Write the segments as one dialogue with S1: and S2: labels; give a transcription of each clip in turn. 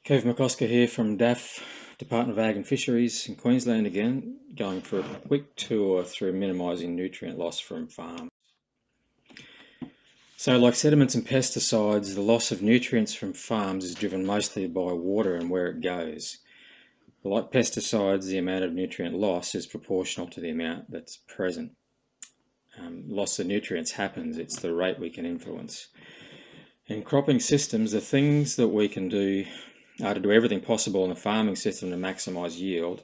S1: McCosker here from DAF, Department of Ag and Fisheries in Queensland again, going for a quick tour through minimising nutrient loss from farms. So like sediments and pesticides, the loss of nutrients from farms is driven mostly by water and where it goes. Like pesticides, the amount of nutrient loss is proportional to the amount that's present. Loss of nutrients happens, it's the rate we can influence. In cropping systems, the things that we can do are to do everything possible in the farming system to maximise yield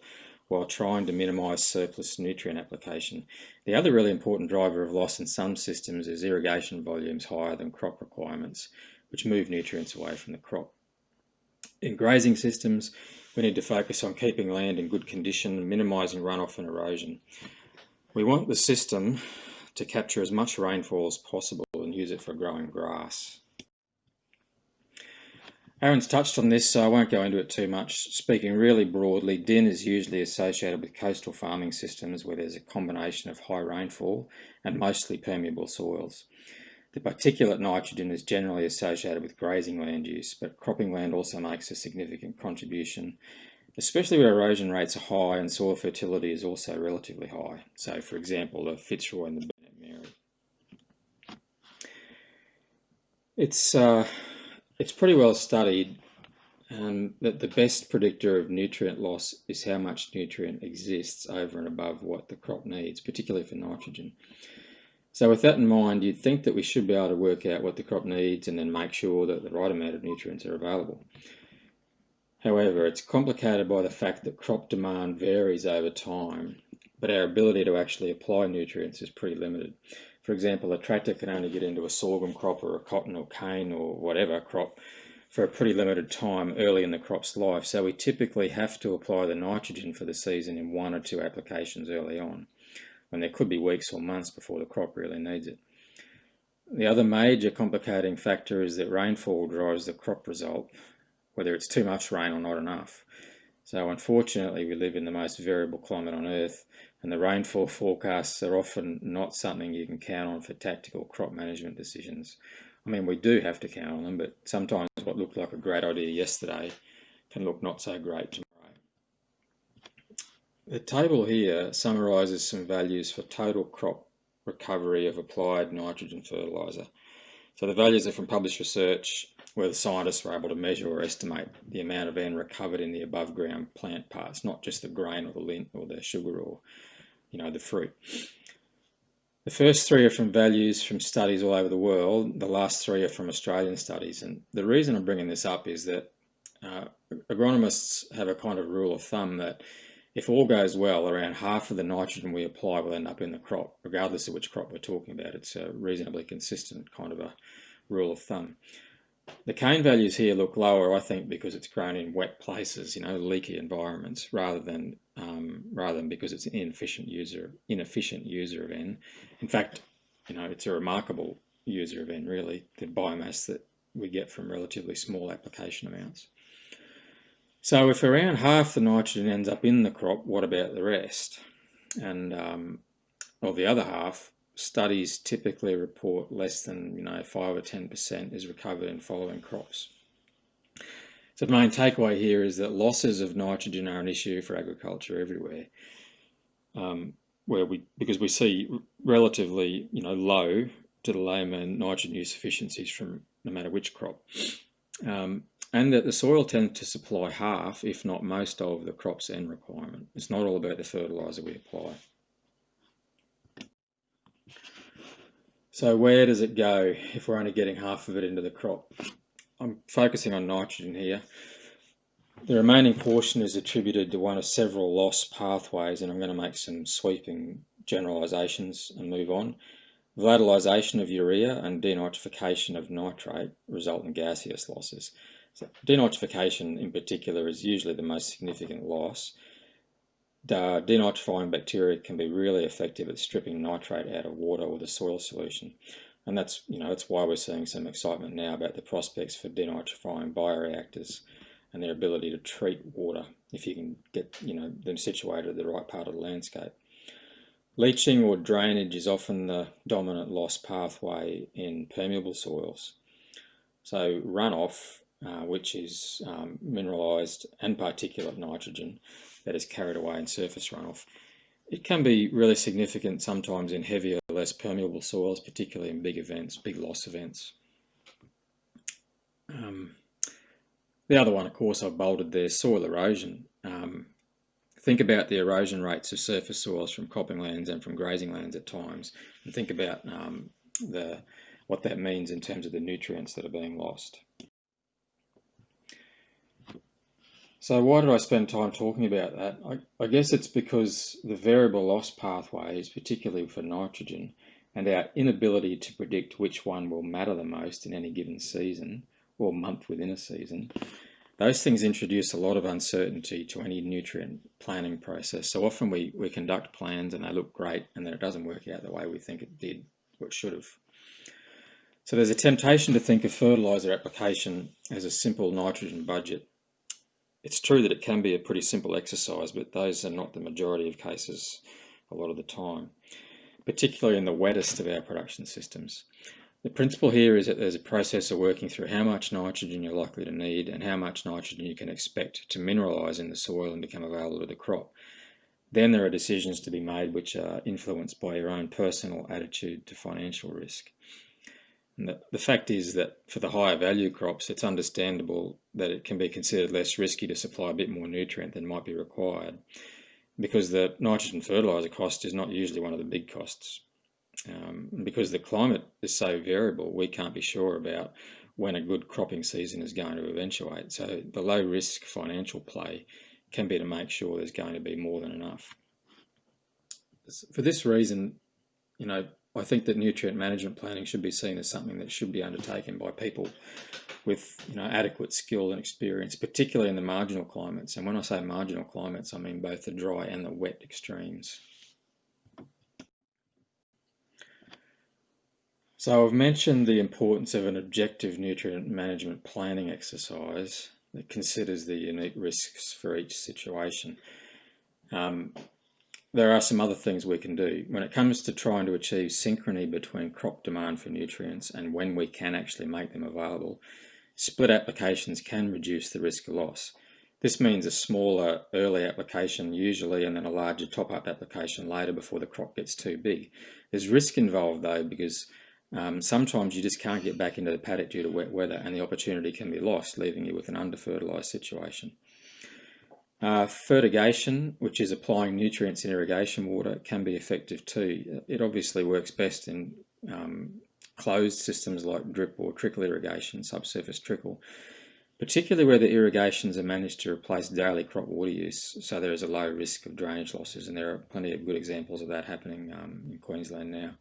S1: while trying to minimise surplus nutrient application. The other really important driver of loss in some systems is irrigation volumes higher than crop requirements, which move nutrients away from the crop. In grazing systems, we need to focus on keeping land in good condition, minimising runoff and erosion. We want the system to capture as much rainfall as possible and use it for growing grass. Aaron's touched on this, so I won't go into it too much. Speaking really broadly, DIN is usually associated with coastal farming systems where there's a combination of high rainfall and mostly permeable soils. The particulate nitrogen is generally associated with grazing land use, but cropping land also makes a significant contribution, especially where erosion rates are high and soil fertility is also relatively high. So, for example, the Fitzroy and the Burnett Mary. It's pretty well studied that the best predictor of nutrient loss is how much nutrient exists over and above what the crop needs, particularly for nitrogen. So with that in mind, you'd think that we should be able to work out what the crop needs and then make sure that the right amount of nutrients are available. However, it's complicated by the fact that crop demand varies over time, but our ability to actually apply nutrients is pretty limited. For example, a tractor can only get into a sorghum crop or a cotton or cane or whatever crop for a pretty limited time early in the crop's life, so we typically have to apply the nitrogen for the season in 1 or 2 applications early on, when there could be weeks or months before the crop really needs it. The other major complicating factor is that rainfall drives the crop result, whether it's too much rain or not enough. So unfortunately, we live in the most variable climate on Earth, and the rainfall forecasts are often not something you can count on for tactical crop management decisions. I mean, we do have to count on them, but sometimes what looked like a great idea yesterday can look not so great tomorrow. The table here summarises some values for total crop recovery of applied nitrogen fertiliser. So the values are from published research where the scientists were able to measure or estimate the amount of N recovered in the above ground plant parts, not just the grain or the lint or the sugar or, the fruit. The first 3 are from values from studies all over the world. The last 3 are from Australian studies. And the reason I'm bringing this up is that agronomists have a kind of rule of thumb that if all goes well, around half of the nitrogen we apply will end up in the crop, regardless of which crop we're talking about. It's a reasonably consistent kind of a rule of thumb. The cane values here look lower, I think, because it's grown in wet places, leaky environments, rather than because it's an inefficient user of N. In fact, it's a remarkable user of N, really, the biomass that we get from relatively small application amounts. So if around half the nitrogen ends up in the crop, what about the rest? And of the other half, studies typically report less than 5 or 10% is recovered in following crops. So the main takeaway here is that losses of nitrogen are an issue for agriculture everywhere, because we see relatively low to the layman nitrogen use efficiencies from no matter which crop. And that the soil tends to supply half, if not most, of the crop's N requirement. It's not all about the fertiliser we apply. So where does it go if we're only getting half of it into the crop? I'm focusing on nitrogen here. The remaining portion is attributed to one of several loss pathways, and I'm going to make some sweeping generalisations and move on. Volatilisation of urea and denitrification of nitrate result in gaseous losses. So denitrification in particular is usually the most significant loss. Denitrifying bacteria can be really effective at stripping nitrate out of water or the soil solution. And that's why we're seeing some excitement now about the prospects for denitrifying bioreactors and their ability to treat water if you can get them situated at the right part of the landscape. Leaching or drainage is often the dominant loss pathway in permeable soils. So runoff which is mineralised and particulate nitrogen that is carried away in surface runoff. It can be really significant sometimes in heavier, less permeable soils, particularly in big events, big loss events. The other one, of course, I've bolded there, soil erosion. Think about the erosion rates of surface soils from cropping lands and from grazing lands at times, and think about what that means in terms of the nutrients that are being lost. So why did I spend time talking about that? I guess it's because the variable loss pathways, particularly for nitrogen, and our inability to predict which one will matter the most in any given season or month within a season, those things introduce a lot of uncertainty to any nutrient planning process. So often we conduct plans and they look great, and then it doesn't work out the way we think it did or it should have. So there's a temptation to think of fertiliser application as a simple nitrogen budget. It's true that it can be a pretty simple exercise, but those are not the majority of cases a lot of the time, particularly in the wettest of our production systems. The principle here is that there's a process of working through how much nitrogen you're likely to need and how much nitrogen you can expect to mineralise in the soil and become available to the crop. Then there are decisions to be made which are influenced by your own personal attitude to financial risk. And the fact is that for the higher value crops, it's understandable that it can be considered less risky to supply a bit more nutrient than might be required, because the nitrogen fertiliser cost is not usually one of the big costs. Because the climate is so variable, we can't be sure about when a good cropping season is going to eventuate. So the low risk financial play can be to make sure there's going to be more than enough. For this reason, I think that nutrient management planning should be seen as something that should be undertaken by people with adequate skill and experience, particularly in the marginal climates. And when I say marginal climates, I mean both the dry and the wet extremes. So I've mentioned the importance of an objective nutrient management planning exercise that considers the unique risks for each situation. There are some other things we can do. When it comes to trying to achieve synchrony between crop demand for nutrients and when we can actually make them available, split applications can reduce the risk of loss. This means a smaller early application usually, and then a larger top-up application later before the crop gets too big. There's risk involved though, because sometimes you just can't get back into the paddock due to wet weather, and the opportunity can be lost, leaving you with an under-fertilised situation. Fertigation, which is applying nutrients in irrigation water, can be effective too. It obviously works best in closed systems like drip or trickle irrigation, subsurface trickle, particularly where the irrigations are managed to replace daily crop water use, so there is a low risk of drainage losses, and there are plenty of good examples of that happening in Queensland now.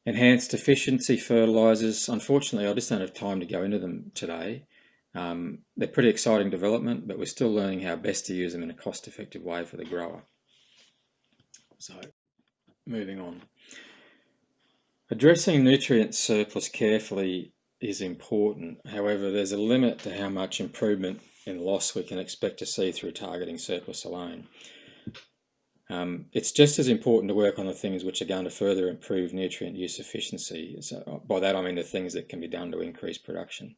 S1: Enhanced efficiency fertilisers, unfortunately I just don't have time to go into them today. They're pretty exciting development, but we're still learning how best to use them in a cost-effective way for the grower. So, moving on. Addressing nutrient surplus carefully is important. However, there's a limit to how much improvement in loss we can expect to see through targeting surplus alone. It's just as important to work on the things which are going to further improve nutrient use efficiency. So by that I mean the things that can be done to increase production.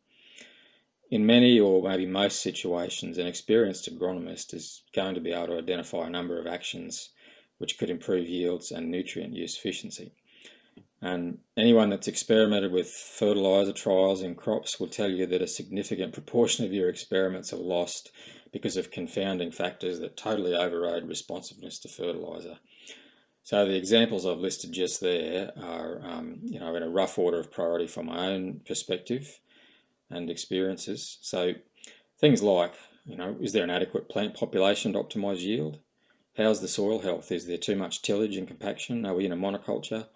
S1: In many or maybe most situations, an experienced agronomist is going to be able to identify a number of actions which could improve yields and nutrient use efficiency. And anyone that's experimented with fertiliser trials in crops will tell you that a significant proportion of your experiments are lost because of confounding factors that totally override responsiveness to fertiliser. So the examples I've listed just there are, in a rough order of priority from my own perspective and experiences. So things like, is there an adequate plant population to optimise yield? How's the soil health? Is there too much tillage and compaction? Are we in a monoculture?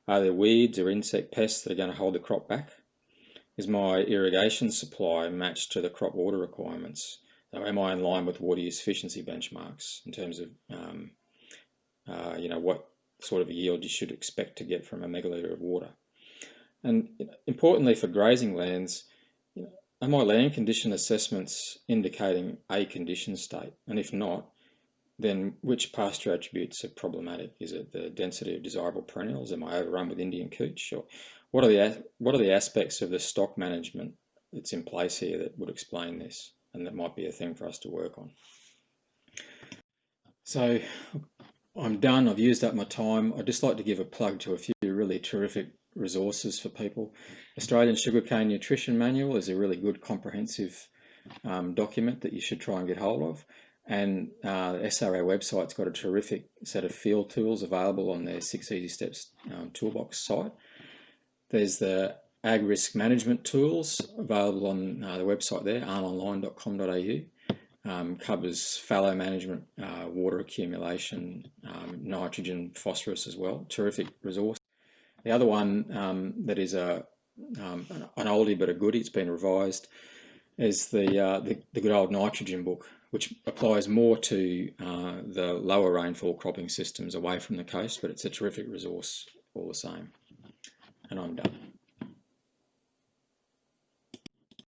S1: Are there weeds or insect pests that are going to hold the crop back? Is my irrigation supply matched to the crop water requirements? So am I in line with water use efficiency benchmarks in terms of, what sort of yield you should expect to get from a megalitre of water? And importantly for grazing lands, are my land condition assessments indicating a condition state? And if not, then which pasture attributes are problematic? Is it the density of desirable perennials? Am I overrun with Indian couch? Or what are the aspects of the stock management that's in place here that would explain this, and that might be a thing for us to work on. So I'm done. I've used up my time. I'd just like to give a plug to a few really terrific resources for people. Australian Sugarcane Nutrition Manual is a really good comprehensive document that you should try and get hold of. And the SRA website's got a terrific set of field tools available on their 6 Easy Steps toolbox site. There's the Ag Risk Management tools available on the website there, armonline.com.au. Covers fallow management, water accumulation, nitrogen, phosphorus as well. Terrific resource. The other one that is an oldie but a goodie, it's been revised, is the good old nitrogen book, which applies more to the lower rainfall cropping systems away from the coast, but it's a terrific resource all the same. And I'm done.